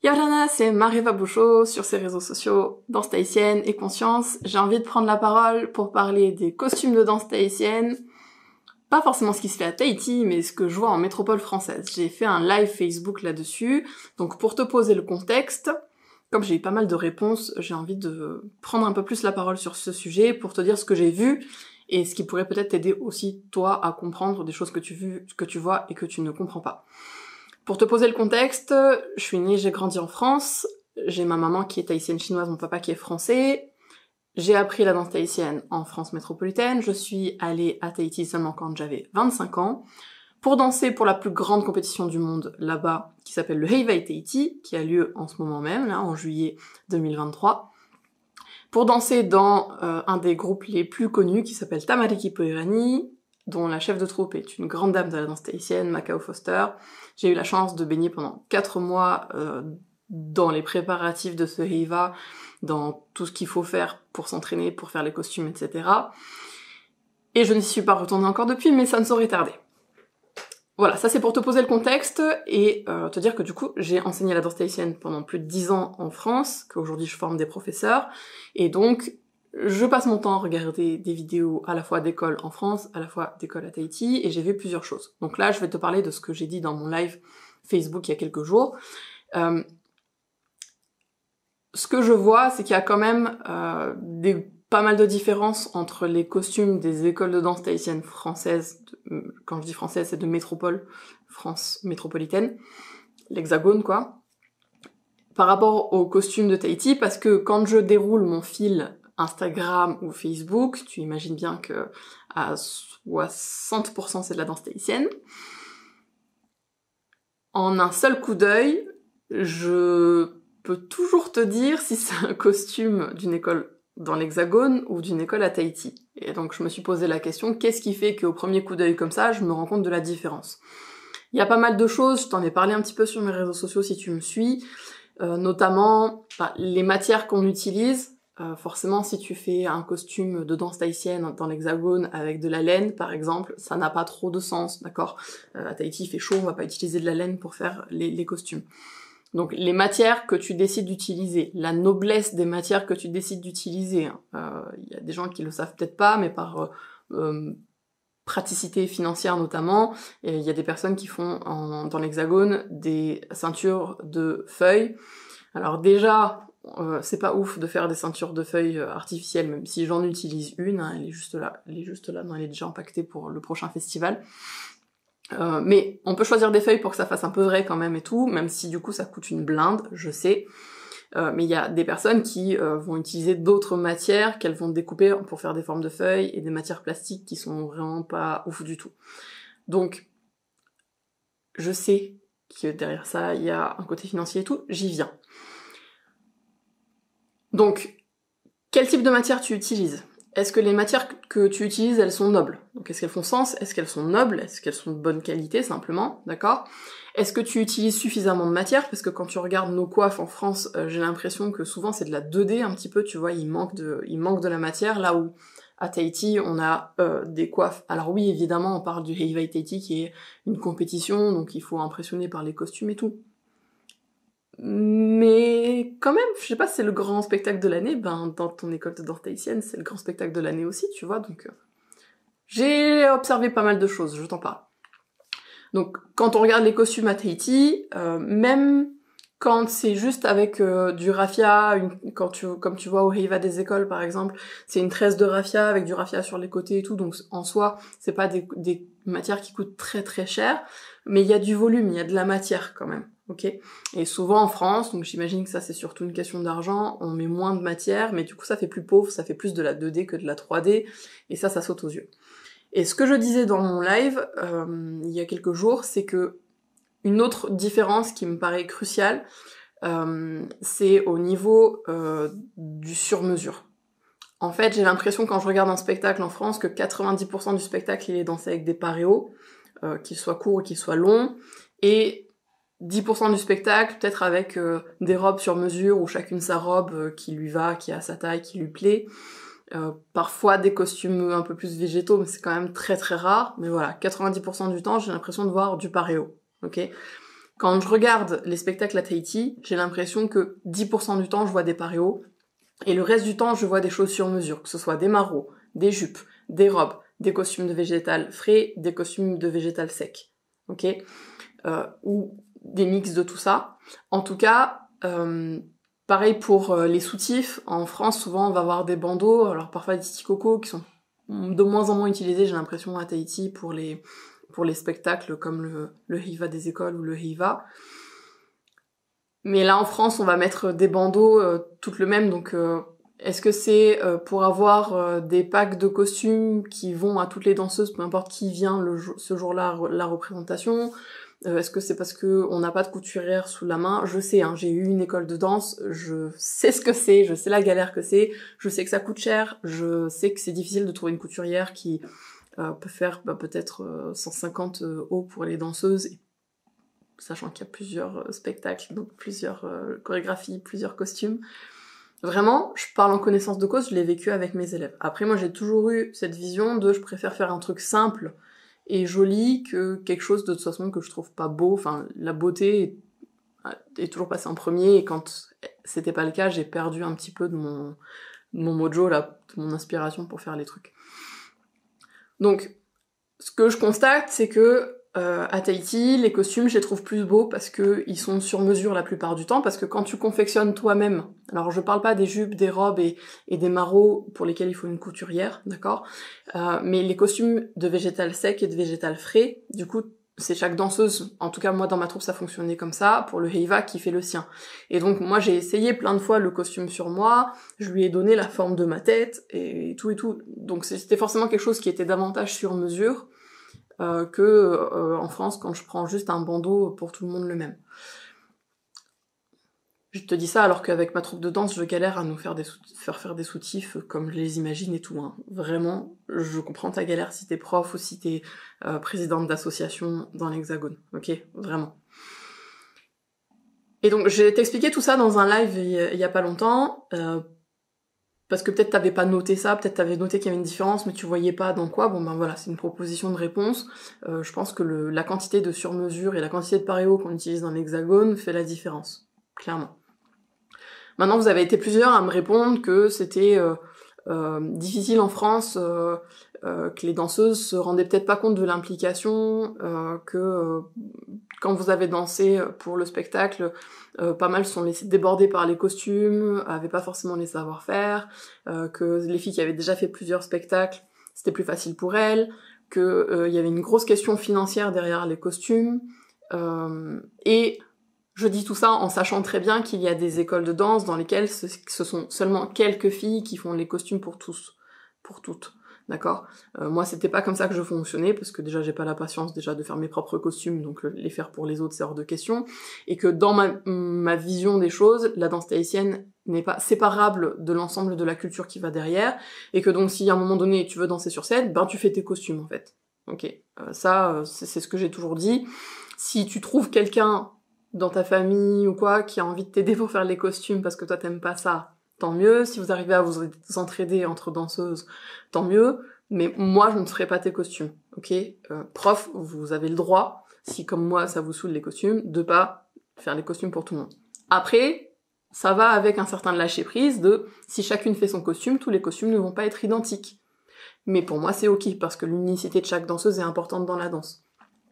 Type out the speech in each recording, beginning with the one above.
Yo Lana, c'est Mariva Bouchot sur ses réseaux sociaux, danse tahitienne et conscience. J'ai envie de prendre la parole pour parler des costumes de danse tahitienne. Pas forcément ce qui se fait à Tahiti, mais ce que je vois en métropole française. J'ai fait un live Facebook là-dessus, donc pour te poser le contexte, comme j'ai eu pas mal de réponses, j'ai envie de prendre un peu plus la parole sur ce sujet pour te dire ce que j'ai vu et ce qui pourrait peut-être t'aider aussi, toi, à comprendre des choses que tu vois et que tu ne comprends pas. Pour te poser le contexte, je suis née, j'ai grandi en France, j'ai ma maman qui est tahitienne chinoise, mon papa qui est français, j'ai appris la danse tahitienne en France métropolitaine, je suis allée à Tahiti seulement quand j'avais 25 ans, pour danser pour la plus grande compétition du monde là-bas, qui s'appelle le Heiwei Tahiti, qui a lieu en ce moment même, là, en juillet 2023, pour danser dans un des groupes les plus connus, qui s'appelle Tamariki Poirani, dont la chef de troupe est une grande dame de la danse tahitienne, Macao Foster. J'ai eu la chance de baigner pendant 4 mois dans les préparatifs de ce heiva, dans tout ce qu'il faut faire pour s'entraîner, pour faire les costumes, etc. Et je n'y suis pas retournée encore depuis, mais ça ne saurait tarder. Voilà, ça c'est pour te poser le contexte et te dire que du coup, j'ai enseigné la danse tahitienne pendant plus de 10 ans en France, qu'aujourd'hui je forme des professeurs, et donc je passe mon temps à regarder des vidéos à la fois d'écoles en France, à la fois d'écoles à Tahiti, et j'ai vu plusieurs choses. Donc là, je vais te parler de ce que j'ai dit dans mon live Facebook il y a quelques jours. Ce que je vois, c'est qu'il y a quand même pas mal de différences entre les costumes des écoles de danse tahitiennes françaises, quand je dis françaises, c'est de métropole, France métropolitaine, l'hexagone quoi, par rapport aux costumes de Tahiti, parce que quand je déroule mon fil Instagram ou Facebook, tu imagines bien que à 60% c'est de la danse tahitienne. En un seul coup d'œil, je peux toujours te dire si c'est un costume d'une école dans l'Hexagone ou d'une école à Tahiti. Et donc je me suis posé la question, qu'est-ce qui fait qu'au premier coup d'œil comme ça, je me rends compte de la différence? Il y a pas mal de choses, je t'en ai parlé un petit peu sur mes réseaux sociaux si tu me suis, notamment les matières qu'on utilise. Forcément, si tu fais un costume de danse tahitienne dans l'Hexagone avec de la laine, par exemple, ça n'a pas trop de sens, d'accord? À Tahiti, il fait chaud, on va pas utiliser de la laine pour faire les costumes. Donc les matières que tu décides d'utiliser, la noblesse des matières que tu décides d'utiliser, y a des gens qui le savent peut-être pas, mais par praticité financière notamment, il y a des personnes qui font dans l'Hexagone des ceintures de feuilles. Alors déjà, c'est pas ouf de faire des ceintures de feuilles artificielles, même si j'en utilise une, hein, elle est juste là, non, elle est déjà empaquetée pour le prochain festival. Mais on peut choisir des feuilles pour que ça fasse un peu vrai quand même et tout, même si du coup ça coûte une blinde, je sais. Mais il y a des personnes qui vont utiliser d'autres matières qu'elles vont découper pour faire des formes de feuilles et des matières plastiques qui sont vraiment pas ouf du tout. Donc, je sais que derrière ça, il y a un côté financier et tout, j'y viens. Donc, quel type de matière tu utilises? Est-ce que les matières que tu utilises, elles sont nobles? Donc est-ce qu'elles font sens? Est-ce qu'elles sont nobles? Est-ce qu'elles sont de bonne qualité, simplement? D'accord? Est-ce que tu utilises suffisamment de matière? Parce que quand tu regardes nos coiffes en France, j'ai l'impression que souvent c'est de la 2D un petit peu, tu vois, il manque de la matière, là où à Tahiti, on a des coiffes. Alors oui, évidemment, on parle du Heiwei Tahiti, qui est une compétition, donc il faut impressionner par les costumes et tout. Mais quand même, je sais pas, c'est le grand spectacle de l'année, ben dans ton école de danse tahitienne, c'est le grand spectacle de l'année aussi, tu vois, donc j'ai observé pas mal de choses, je t'en parle. Donc quand on regarde les costumes à Tahiti, même quand c'est juste avec du raffia, comme tu vois au Heiva des écoles par exemple, c'est une tresse de raffia avec du raffia sur les côtés et tout, donc en soi, c'est pas des matières qui coûtent très très cher, mais il y a du volume, il y a de la matière quand même. Ok. Et souvent en France, donc j'imagine que ça c'est surtout une question d'argent, on met moins de matière, mais du coup ça fait plus pauvre, ça fait plus de la 2D que de la 3D, et ça saute aux yeux. Et ce que je disais dans mon live, il y a quelques jours, c'est que une autre différence qui me paraît cruciale, c'est au niveau du sur-mesure. En fait, j'ai l'impression quand je regarde un spectacle en France que 90% du spectacle il est dansé avec des paréos, qu'ils soient courts ou qu'ils soient longs, et 10% du spectacle, peut-être avec des robes sur mesure, où chacune sa robe qui lui va, qui a sa taille, qui lui plaît. Parfois des costumes un peu plus végétaux, mais c'est quand même très très rare. Mais voilà, 90% du temps, j'ai l'impression de voir du paréo. Ok. Quand je regarde les spectacles à Tahiti, j'ai l'impression que 10% du temps, je vois des paréos, et le reste du temps, je vois des choses sur mesure, que ce soit des maros, des jupes, des robes, des costumes de végétal frais, des costumes de végétal sec, ok, ou des mix de tout ça. En tout cas, pareil pour les soutifs, en France, souvent, on va avoir des bandeaux, alors parfois des titi-coco qui sont de moins en moins utilisés, j'ai l'impression, à Tahiti pour les spectacles comme le Hiva des écoles ou le Hiva. Mais là, en France, on va mettre des bandeaux toutes le même, donc est-ce que c'est pour avoir des packs de costumes qui vont à toutes les danseuses, peu importe qui vient ce jour-là, la représentation? Est-ce que c'est parce que on n'a pas de couturière sous la main? Je sais, hein, j'ai eu une école de danse, je sais ce que c'est, je sais la galère que c'est, je sais que ça coûte cher, je sais que c'est difficile de trouver une couturière qui peut faire peut-être 150 hauts pour les danseuses, sachant qu'il y a plusieurs spectacles, donc plusieurs chorégraphies, plusieurs costumes. Vraiment, je parle en connaissance de cause, je l'ai vécu avec mes élèves. Après, moi, j'ai toujours eu cette vision de je préfère faire un truc simple et joli que quelque chose de toute façon que je trouve pas beau. Enfin, la beauté est toujours passée en premier, et quand c'était pas le cas, j'ai perdu un petit peu de mon mojo, là, de mon inspiration pour faire les trucs. Donc, ce que je constate, c'est que à Tahiti, les costumes, je les trouve plus beaux parce que ils sont sur mesure la plupart du temps, parce que quand tu confectionnes toi-même, alors je parle pas des jupes, des robes et des maros pour lesquels il faut une couturière, d'accord, mais les costumes de végétal sec et de végétal frais, du coup, c'est chaque danseuse, en tout cas moi dans ma troupe ça fonctionnait comme ça, pour le Heiva qui fait le sien. Et donc moi j'ai essayé plein de fois le costume sur moi, je lui ai donné la forme de ma tête et tout. Donc c'était forcément quelque chose qui était davantage sur mesure que en France quand je prends juste un bandeau pour tout le monde le même. Je te dis ça alors qu'avec ma troupe de danse, je galère à nous faire faire des soutifs comme je les imagine et tout. Hein. Vraiment, je comprends ta galère si t'es prof ou si t'es présidente d'association dans l'Hexagone. Ok, vraiment. Et donc, j'ai t'expliqué tout ça dans un live il y a pas longtemps, parce que peut-être t'avais pas noté ça, peut-être t'avais noté qu'il y avait une différence, mais tu voyais pas dans quoi. Bon ben voilà, c'est une proposition de réponse. Je pense que la quantité de sur-mesure et la quantité de paréo qu'on utilise dans l'Hexagone fait la différence, clairement. Maintenant, vous avez été plusieurs à me répondre que c'était difficile en France, que les danseuses se rendaient peut-être pas compte de l'implication, que quand vous avez dansé pour le spectacle, pas mal se sont laissés déborder par les costumes, avaient pas forcément les savoir-faire, que les filles qui avaient déjà fait plusieurs spectacles, c'était plus facile pour elles, que y avait une grosse question financière derrière les costumes, et je dis tout ça en sachant très bien qu'il y a des écoles de danse dans lesquelles ce sont seulement quelques filles qui font les costumes pour tous, pour toutes, d'accord ? Moi, c'était pas comme ça que je fonctionnais, parce que déjà, j'ai pas la patience déjà de faire mes propres costumes, donc les faire pour les autres, c'est hors de question, et que dans ma vision des choses, la danse tahitienne n'est pas séparable de l'ensemble de la culture qui va derrière, et que donc, si à un moment donné, tu veux danser sur scène, ben tu fais tes costumes, en fait. Ok, c'est ce que j'ai toujours dit. Si tu trouves quelqu'un dans ta famille ou quoi, qui a envie de t'aider pour faire les costumes parce que toi t'aimes pas ça, tant mieux. Si vous arrivez à vous entraider entre danseuses, tant mieux. Mais moi, je ne ferai pas tes costumes, ok ? Prof, vous avez le droit, si comme moi ça vous saoule les costumes, de pas faire les costumes pour tout le monde. Après, ça va avec un certain lâcher-prise de si chacune fait son costume, tous les costumes ne vont pas être identiques. Mais pour moi, c'est ok, parce que l'unicité de chaque danseuse est importante dans la danse.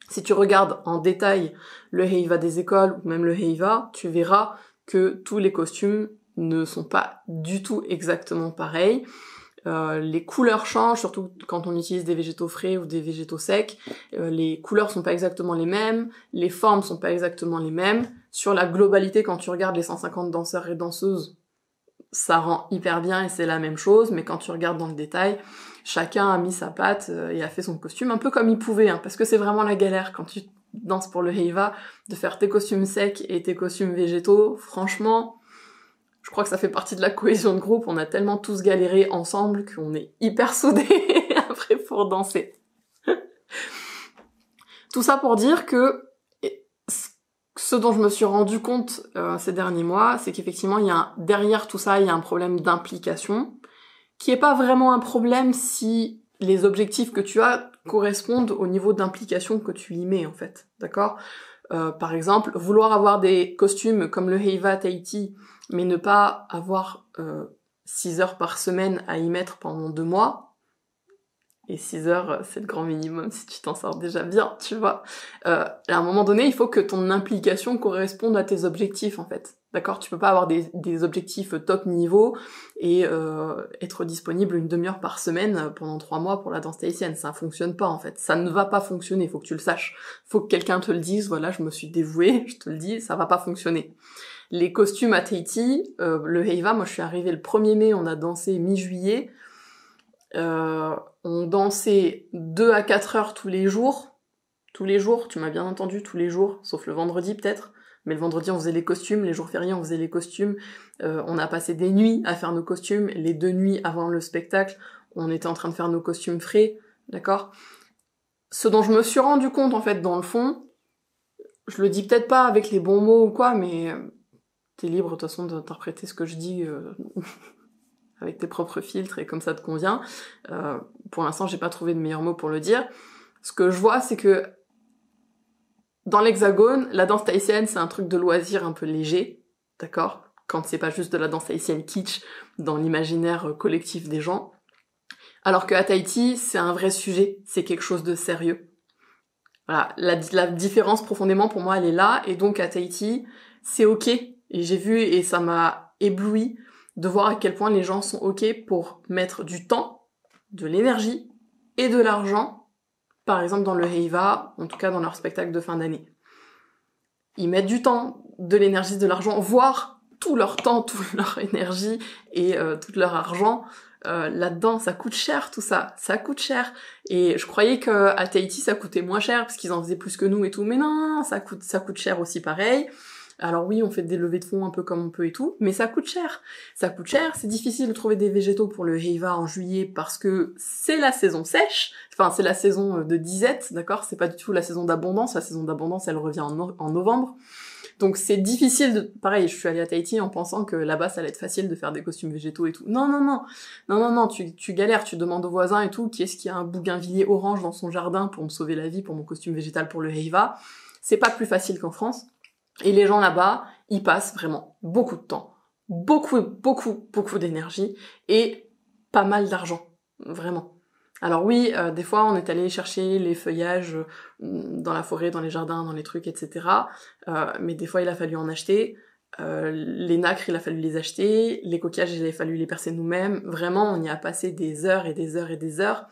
Si tu regardes en détail le Heiva des écoles ou même le Heiva, tu verras que tous les costumes ne sont pas du tout exactement pareils. Les couleurs changent, surtout quand on utilise des végétaux frais ou des végétaux secs. Les couleurs sont pas exactement les mêmes, les formes sont pas exactement les mêmes. Sur la globalité, quand tu regardes les 150 danseurs et danseuses, ça rend hyper bien et c'est la même chose, mais quand tu regardes dans le détail, chacun a mis sa patte et a fait son costume un peu comme il pouvait, hein, parce que c'est vraiment la galère quand tu danses pour le Heiva, de faire tes costumes secs et tes costumes végétaux. Franchement, je crois que ça fait partie de la cohésion de groupe, on a tellement tous galéré ensemble qu'on est hyper soudés après pour danser. Tout ça pour dire que ce dont je me suis rendu compte ces derniers mois, c'est qu'effectivement, derrière tout ça, il y a un problème d'implication, qui est pas vraiment un problème si les objectifs que tu as correspondent au niveau d'implication que tu y mets, en fait, d'accord ? Par exemple, vouloir avoir des costumes comme le Heiva Tahiti, mais ne pas avoir 6 heures par semaine à y mettre pendant 2 mois, et 6 heures, c'est le grand minimum si tu t'en sors déjà bien, tu vois. À un moment donné, il faut que ton implication corresponde à tes objectifs, en fait. D'accord? Tu peux pas avoir des objectifs top niveau et être disponible une demi-heure par semaine pendant 3 mois pour la danse tahitienne. Ça fonctionne pas, en fait. Ça ne va pas fonctionner, faut que tu le saches. Faut que quelqu'un te le dise, voilà, je me suis dévouée, je te le dis, ça va pas fonctionner. Les costumes à Tahiti, le Heiva, moi je suis arrivée le 1er mai, on a dansé mi-juillet, on dansait 2 à 4 heures tous les jours, tu m'as bien entendu, tous les jours, sauf le vendredi peut-être, mais le vendredi on faisait les costumes, les jours fériés on faisait les costumes, on a passé des nuits à faire nos costumes, les 2 nuits avant le spectacle, on était en train de faire nos costumes frais, d'accord? Ce dont je me suis rendu compte en fait dans le fond, je le dis peut-être pas avec les bons mots ou quoi, mais t'es libre de toute façon d'interpréter ce que je dis avec tes propres filtres et comme ça te convient. Pour l'instant, j'ai pas trouvé de meilleur mot pour le dire. Ce que je vois, c'est que dans l'Hexagone, la danse tahitienne, c'est un truc de loisir un peu léger, d'accord? Quand c'est pas juste de la danse tahitienne kitsch dans l'imaginaire collectif des gens. Alors qu'à Tahiti, c'est un vrai sujet, c'est quelque chose de sérieux. Voilà, la différence profondément pour moi, elle est là, et donc à Tahiti, c'est ok. Et j'ai vu, et ça m'a ébloui, de voir à quel point les gens sont ok pour mettre du temps, de l'énergie et de l'argent, par exemple dans le Heiva, en tout cas dans leur spectacle de fin d'année. Ils mettent du temps, de l'énergie, de l'argent, voire tout leur temps, toute leur énergie et tout leur argent. Là-dedans, ça coûte cher tout ça, ça coûte cher. Et je croyais que à Tahiti ça coûtait moins cher parce qu'ils en faisaient plus que nous et tout, mais non, ça coûte cher aussi pareil. Alors oui, on fait des levées de fonds un peu comme on peut et tout, mais ça coûte cher. Ça coûte cher, c'est difficile de trouver des végétaux pour le Heiva en juillet parce que c'est la saison sèche, enfin c'est la saison de disette, d'accord? C'est pas du tout la saison d'abondance, la saison d'abondance elle revient en novembre. Donc c'est difficile de... Pareil, je suis allée à Tahiti en pensant que là-bas ça allait être facile de faire des costumes végétaux et tout. Non, tu galères, tu demandes aux voisins et tout, qui est-ce qui a un bougainvillier orange dans son jardin pour me sauver la vie, pour mon costume végétal pour le Heiva. C'est pas plus facile qu'en France. Et les gens là-bas, ils passent vraiment beaucoup de temps, beaucoup d'énergie et pas mal d'argent, vraiment. Alors oui, des fois on est allé chercher les feuillages dans la forêt, dans les jardins, dans les trucs, etc. Mais des fois il a fallu en acheter. Les nacres, il a fallu les acheter. Les coquillages, il a fallu les percer nous-mêmes. Vraiment, on y a passé des heures et des heures et des heures.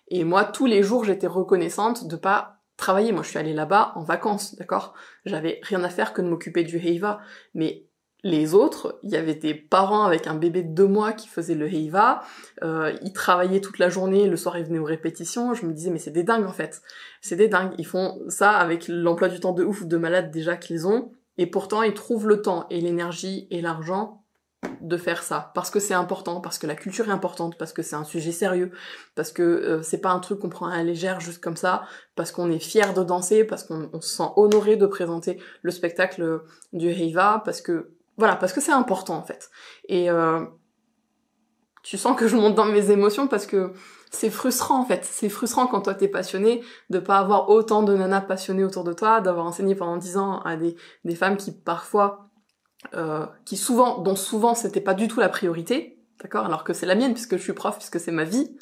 Et moi, tous les jours, j'étais reconnaissante de pas travailler. Moi, je suis allée là-bas en vacances, d'accord? J'avais rien à faire que de m'occuper du Heiva. Mais les autres, il y avait des parents avec un bébé de 2 mois qui faisaient le Heiva. Ils travaillaient toute la journée, le soir ils venaient aux répétitions. Je me disais, mais c'est des dingues en fait. C'est des dingues. Ils font ça avec l'emploi du temps de ouf de malades déjà qu'ils ont. Et pourtant, ils trouvent le temps et l'énergie et l'argent de faire ça, parce que c'est important, parce que la culture est importante, parce que c'est un sujet sérieux, parce que c'est pas un truc qu'on prend à la légère juste comme ça, parce qu'on est fier de danser, parce qu'on se sent honoré de présenter le spectacle du Heiva, parce que c'est important en fait. Et tu sens que je monte dans mes émotions parce que c'est frustrant en fait, c'est frustrant quand toi t'es passionné de pas avoir autant de nanas passionnées autour de toi, d'avoir enseigné pendant 10 ans à des femmes qui parfois dont souvent c'était pas du tout la priorité, d'accord, alors que c'est la mienne puisque je suis prof, puisque c'est ma vie.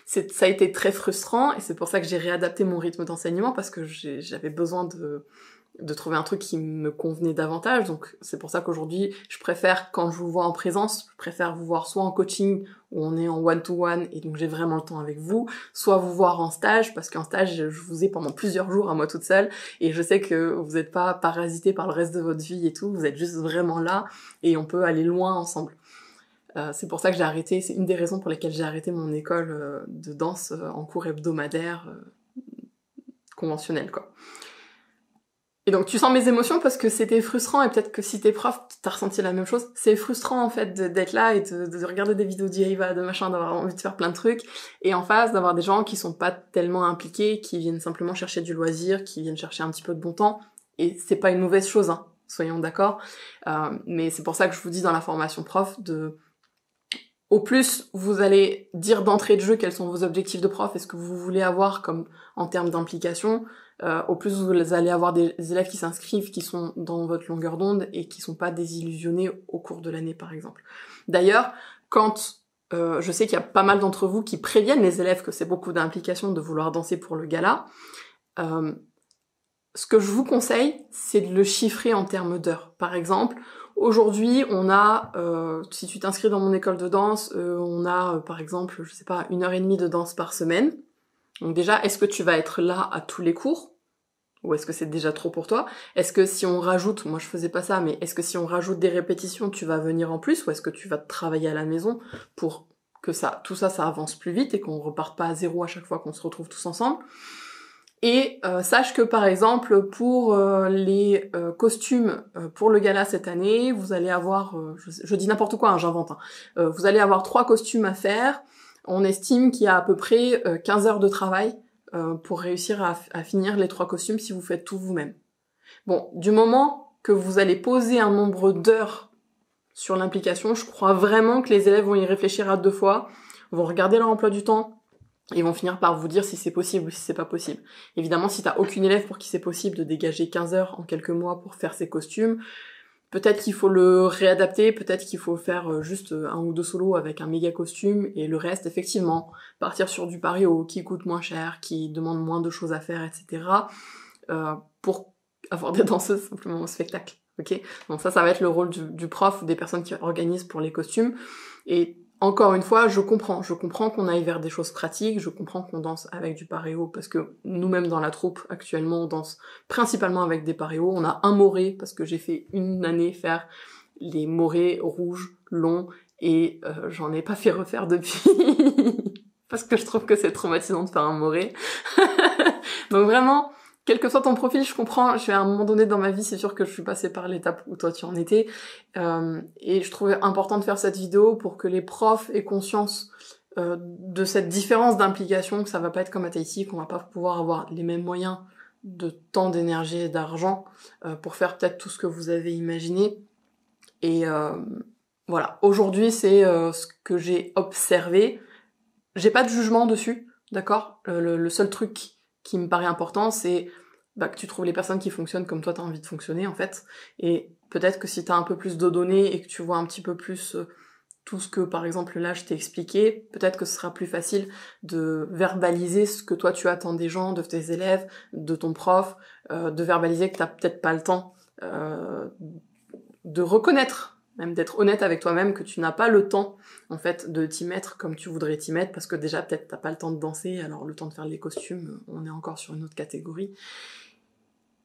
Ça a été très frustrant et c'est pour ça que j'ai réadapté mon rythme d'enseignement parce que j'avais besoin de trouver un truc qui me convenait davantage, donc c'est pour ça qu'aujourd'hui je préfère, quand je vous vois en présence, je préfère vous voir soit en coaching où on est en one-to-one et donc j'ai vraiment le temps avec vous, soit vous voir en stage, parce qu'en stage je vous ai pendant plusieurs jours à moi toute seule et je sais que vous n'êtes pas parasité par le reste de votre vie et tout, vous êtes juste vraiment là et on peut aller loin ensemble. C'est pour ça que j'ai arrêté, c'est une des raisons pour lesquelles j'ai arrêté mon école de danse en cours hebdomadaire conventionnel quoi. Et donc tu sens mes émotions parce que c'était frustrant et peut-être que si t'es prof, t'as ressenti la même chose. C'est frustrant en fait d'être là et de regarder des vidéos d'Iva, de machin, d'avoir envie de faire plein de trucs et en face d'avoir des gens qui sont pas tellement impliqués, qui viennent simplement chercher du loisir, qui viennent chercher un petit peu de bon temps. Et c'est pas une mauvaise chose, hein, soyons d'accord. Mais c'est pour ça que je vous dis dans la formation prof au plus, vous allez dire d'entrée de jeu quels sont vos objectifs de prof et ce que vous voulez avoir comme en termes d'implication. au plus vous allez avoir des élèves qui s'inscrivent, qui sont dans votre longueur d'onde et qui sont pas désillusionnés au cours de l'année, par exemple. D'ailleurs, quand je sais qu'il y a pas mal d'entre vous qui préviennent les élèves que c'est beaucoup d'implication de vouloir danser pour le gala, ce que je vous conseille, c'est de le chiffrer en termes d'heures. Par exemple, aujourd'hui, on a, si tu t'inscris dans mon école de danse, on a, par exemple, je sais pas, 1h30 de danse par semaine. Donc déjà, est-ce que tu vas être là à tous les cours? Ou est-ce que c'est déjà trop pour toi? Est-ce que si on rajoute, moi je faisais pas ça, mais est-ce que si on rajoute des répétitions, tu vas venir en plus? Ou est-ce que tu vas travailler à la maison pour que tout ça avance plus vite et qu'on reparte pas à zéro à chaque fois qu'on se retrouve tous ensemble? Et sache que par exemple pour les costumes pour le gala cette année, vous allez avoir, je dis n'importe quoi, hein, j'invente, hein, vous allez avoir 3 costumes à faire. On estime qu'il y a à peu près 15 heures de travail pour réussir à finir les 3 costumes si vous faites tout vous-même. Bon, du moment que vous allez poser un nombre d'heures sur l'implication, je crois vraiment que les élèves vont y réfléchir à 2 fois, vont regarder leur emploi du temps, et vont finir par vous dire si c'est possible ou si c'est pas possible. Évidemment, si t'as aucune élève pour qui c'est possible de dégager 15 heures en quelques mois pour faire ses costumes, peut-être qu'il faut le réadapter, peut-être qu'il faut faire juste 1 ou 2 solos avec un méga costume, et le reste, effectivement, partir sur du pari-haut, qui coûte moins cher, qui demande moins de choses à faire, etc., pour avoir des danseuses simplement au spectacle, ok? Donc ça va être le rôle du prof ou des personnes qui organisent pour les costumes, et encore une fois, je comprends qu'on aille vers des choses pratiques, je comprends qu'on danse avec du paréo, parce que nous-mêmes dans la troupe, actuellement, on danse principalement avec des paréos. On a un moré, parce que j'ai fait une année faire les morés rouges, longs, et j'en ai pas fait refaire depuis, parce que je trouve que c'est traumatisant de faire un moré. Donc vraiment, quel que soit ton profil, je comprends, je suis à un moment donné dans ma vie, c'est sûr que je suis passée par l'étape où toi tu en étais, et je trouvais important de faire cette vidéo pour que les profs aient conscience de cette différence d'implication, que ça va pas être comme à Tahiti, qu'on va pas pouvoir avoir les mêmes moyens de temps, d'énergie et d'argent pour faire peut-être tout ce que vous avez imaginé. Et voilà, aujourd'hui c'est ce que j'ai observé. J'ai pas de jugement dessus, d'accord? Le seul truc qui me paraît important, c'est que tu trouves les personnes qui fonctionnent comme toi t'as envie de fonctionner, en fait. Et peut-être que si t'as un peu plus de données et que tu vois un petit peu plus tout ce que, par exemple, là, je t'ai expliqué, peut-être que ce sera plus facile de verbaliser ce que toi tu attends des gens, de tes élèves, de ton prof, de verbaliser que t'as peut-être pas le temps, de reconnaître, même d'être honnête avec toi-même, que tu n'as pas le temps, en fait, de t'y mettre comme tu voudrais t'y mettre, parce que déjà, peut-être, t'as pas le temps de danser, alors le temps de faire les costumes, on est encore sur une autre catégorie.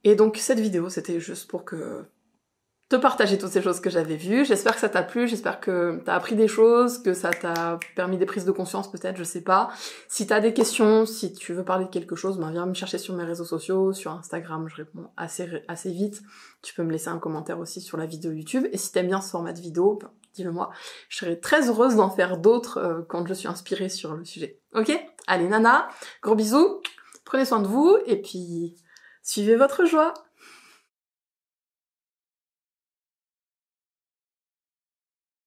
Et donc, cette vidéo, c'était juste pour te partager toutes ces choses que j'avais vues. J'espère que ça t'a plu, j'espère que t'as appris des choses, que ça t'a permis des prises de conscience, peut-être, je sais pas. Si t'as des questions, si tu veux parler de quelque chose, viens me chercher sur mes réseaux sociaux, sur Instagram, je réponds assez vite. Tu peux me laisser un commentaire aussi sur la vidéo YouTube. Et si t'aimes bien ce format de vidéo, dis-le moi. Je serais très heureuse d'en faire d'autres quand je suis inspirée sur le sujet. Ok? Allez, nana, gros bisous, prenez soin de vous, et puis suivez votre joie.